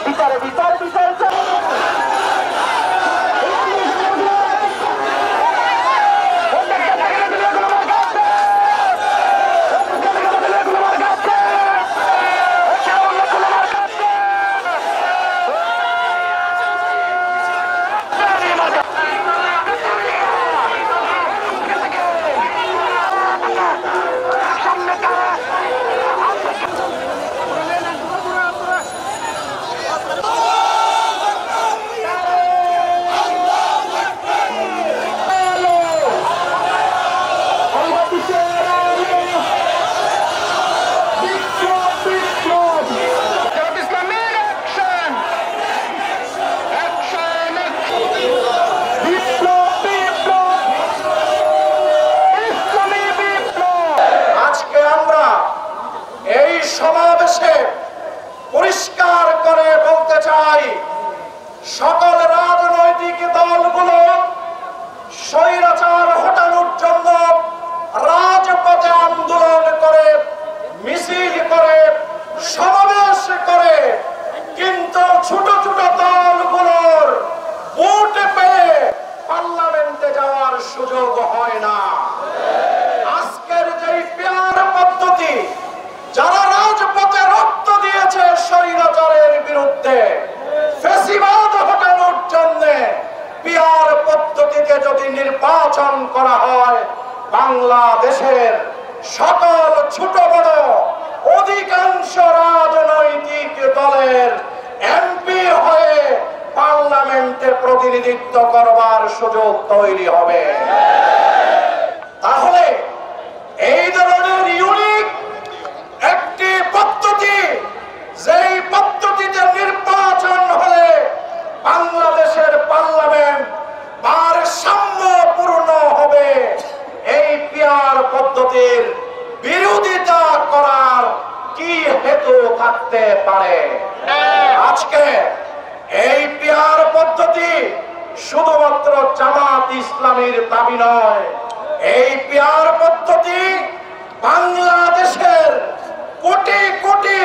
বিচার বিচার বিচার সমাবেশে পরিষ্কার করে বলতে চাই, সকল রাজনৈতিক দলগুলো স্বৈরাচার হটানোর জন্য রাজপথে আন্দোলন করে, মিছিল করে, সমাবেশ করে, কিন্তু ছোট ছোট দলগুলোর ভোট পেয়ে পার্লামেন্টে যাওয়ার সুযোগ হয় না। আজকের যে পিয়ার পদ্ধতি, যারা রাজপথে রক্ত দিয়েছে স্বৈরাচারের বিরুদ্ধে, ফ্যাসিবাদ হটানোর জন্য পিয়ার পদ্ধতিতে যদি নির্বাচন করা হয়, বাংলাদেশের সকল ছোট বড় অধিকাংশ রাজনৈতিক দলের এমপি হয়ে পার্লামেন্টে প্রতিনিধিত্ব করবার সুযোগ তৈরি হবে। তাহলে এই ধরনের ইউনিক একটি পদ্ধতি, যেই পদ্ধতিতে নির্বাচন হলে বাংলাদেশের পার্লামেন্ট ভারসাম্যপূর্ণ হবে, এই পিয়ার পদ্ধতির বিরোধিতা করার কি হেতু থাকতে পারে? আজকে এই পিয়ার পদ্ধতি শুধুমাত্র জামাত ইসলামীর দাবি নয়, এই পিয়ার পদ্ধতি বাংলাদেশের কোটি কোটি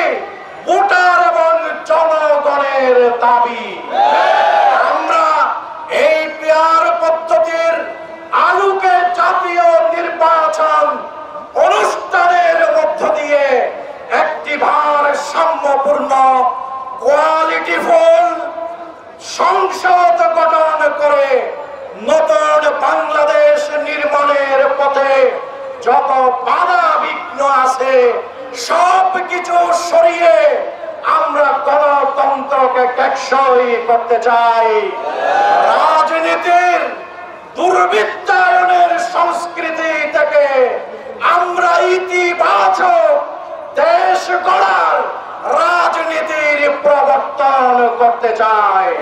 ভোটার এবং জনগণের দাবি। আমরা এই পিয়ার পদ্ধতির আলোকে জাতীয় নির্বাচন অনুষ্ঠানের মধ্য দিয়ে একটি ভারসাম্যপূর্ণ কোয়ালিটিফুল সংসদ গঠন করে নতুন বাংলাদেশ নির্মাণের পথে যত বাধা বিঘ্ন আছে সব কিছু সরিয়ে আমরা গণতন্ত্রকে টেকসই করতে চাই। রাজনীতির দুর্বৃত্তায়নের সংস্কৃতি থেকে আমরা ইতিবাচক দেশ গড়ার রাজনীতির প্রবর্তন করতে চাই।